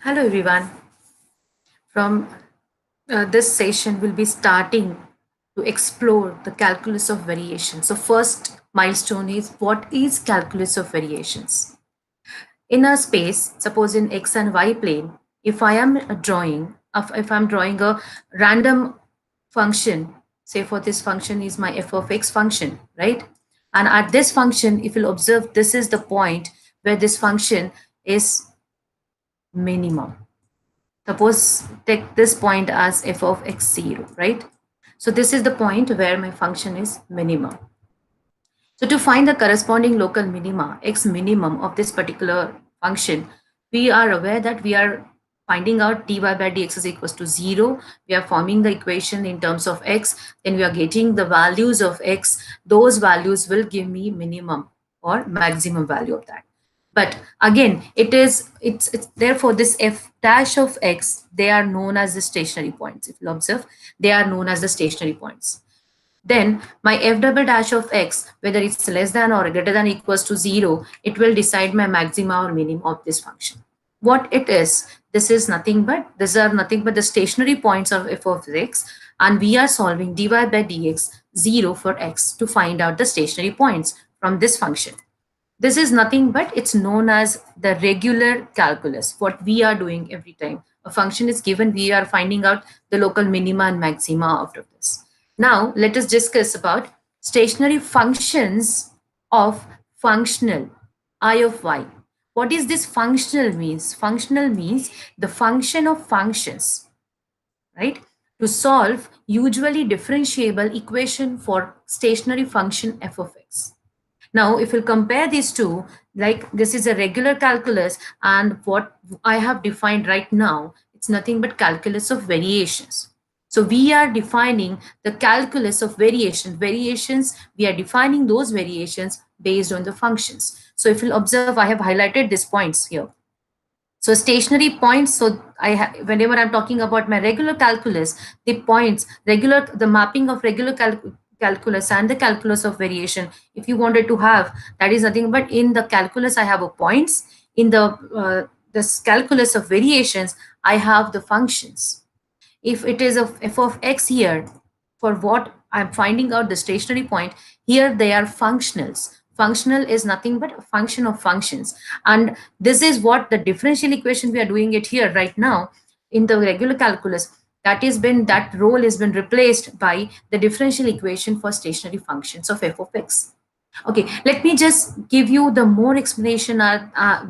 Hello everyone. From this session, we'll be starting to explore the calculus of variation. So, first milestone is what is calculus of variations? In a space, suppose in x and y plane, if I am drawing, if I'm drawing a random function, say for this function is my f of x function, right? And at this function, if you'll observe, this is the point where this function is minimum. Suppose take this point as f of x0, right? So this is the point where my function is minimum. So to find the corresponding local minima, x minimum of this particular function, we are aware that we are finding out dy by dx is equals to 0. We are forming the equation in terms of x, then we are getting the values of x. Those values will give me minimum or maximum value of that. But again, it's therefore this f dash of x, they are known as the stationary points. If you observe, they are known as the stationary points. Then my f double dash of x, whether it's less than or greater than equals to 0, it will decide my maxima or minimum of this function. What it is, these are nothing but the stationary points of f of x, and we are solving dy by dx 0 for x to find out the stationary points from this function. This is nothing but it's known as the regular calculus, what we are doing every time. A function is given, we are finding out the local minima and maxima out of this. Now, let us discuss about stationary functions of functional I of y. What is this functional means? Functional means the function of functions, right? To solve usually differentiable equation for stationary function f of x. Now, if we'll compare these two, like this is a regular calculus and what I have defined right now, it's nothing but calculus of variations. So we are defining the calculus of variations. We are defining those variations based on the functions. So if you'll observe, I have highlighted these points here. So stationary points, so whenever I'm talking about my regular calculus, the points, the mapping of regular calculus and the calculus of variation, if you wanted to have, that is nothing but in the calculus, I have a points. In this calculus of variations, I have the functions. If it is of f of x here, for what I'm finding out the stationary point, here they are functionals. Functional is nothing but a function of functions. And this is what the differential equation we are doing it here right now in the regular calculus. That role has been replaced by the differential equation for stationary functions of f of x. Okay, let me just give you the more explanation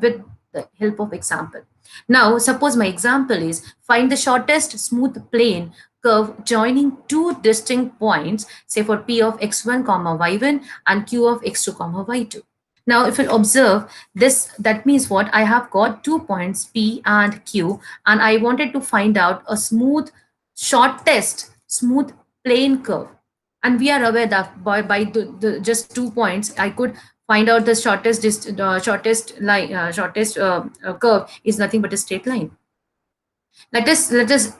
with the help of example. Now, suppose my example is find the shortest smooth plane curve joining two distinct points, say for p of x1 comma y1 and q of x2 comma y2. Now, if you observe this, that means what? I have got 2 points p and q, and I wanted to find out a shortest smooth plane curve. And we are aware that by the just 2 points, I could find out the shortest curve is nothing but a straight line. Let us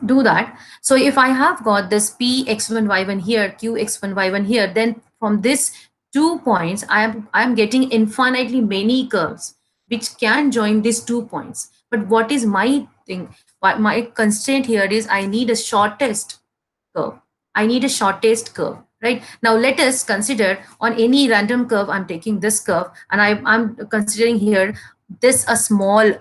do that. So if I have got this p x1 y1 here, q x1 y1 here, then from this 2 points, I am getting infinitely many curves which can join these 2 points. But what is my thing? My constraint here is I need a shortest curve. I need a shortest curve, right? Now let us consider on any random curve, I'm taking this curve and I'm considering here this a small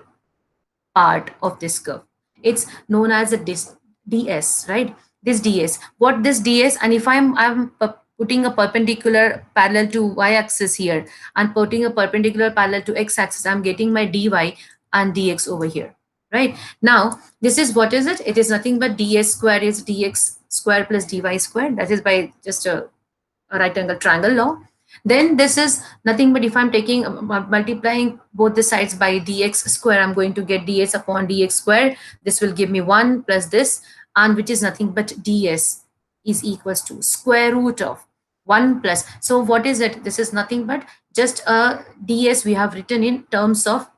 part of this curve. It's known as a ds, right? This ds. What this ds, and if I'm putting a perpendicular parallel to y-axis here and putting a perpendicular parallel to x-axis, I'm getting my dy and dx over here, right? Now, this is what is it? It is nothing but ds square is dx square plus dy square. That is by just a right angle triangle law. Then this is nothing but if I'm taking multiplying both the sides by dx square, I'm going to get ds upon dx square. This will give me 1 plus this, and which is nothing but ds is equals to square root of 1 plus. So what is it? This is nothing but just a ds we have written in terms of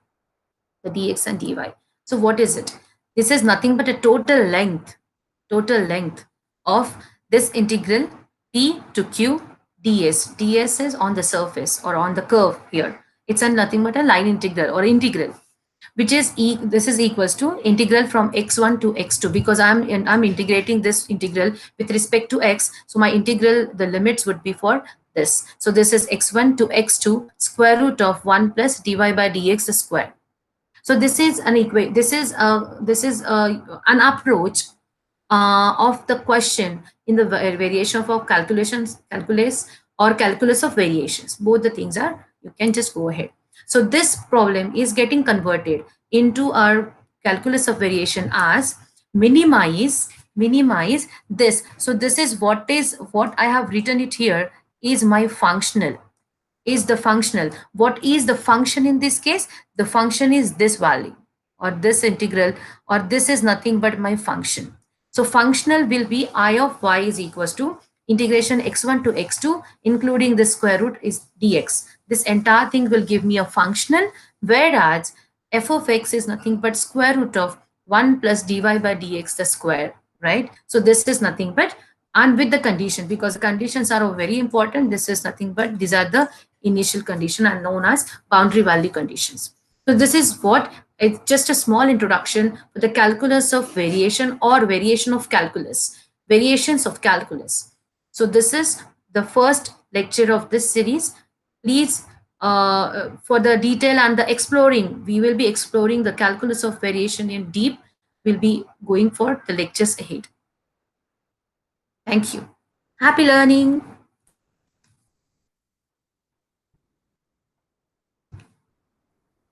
the dx and dy. So what is it? This is nothing but a total length of this integral p to q ds. ds is on the surface or on the curve here. It's a nothing but a line integral or integral. which is this is equals to integral from x1 to x2, because I'm integrating this integral with respect to x. So my integral, the limits would be for this. So this is x1 to x2 square root of 1 plus dy by dx square. So this is an an approach of the question in the variation of calculus or calculus of variations. Both the things are, you can just go ahead. So this problem is getting converted into our calculus of variation as minimize this. So this is what I have written it here is my functional, is the functional. What is the function in this case? The function is this value or this integral, or this is nothing but my function. So functional will be I of y is equals to integration x1 to x2, including the square root is dx. This entire thing will give me a functional, whereas f of x is nothing but square root of 1 plus dy by dx the square, right? So this is nothing but, and with the condition, because the conditions are very important, this is nothing but, these are the initial condition and known as boundary value conditions. So this is what, it's just a small introduction for the calculus of variation or variation of calculus, variations of calculus. So this is the first lecture of this series. Please, for the detail and the exploring, we will be exploring the calculus of variation in deep. We'll be going for the lectures ahead. Thank you. Happy learning.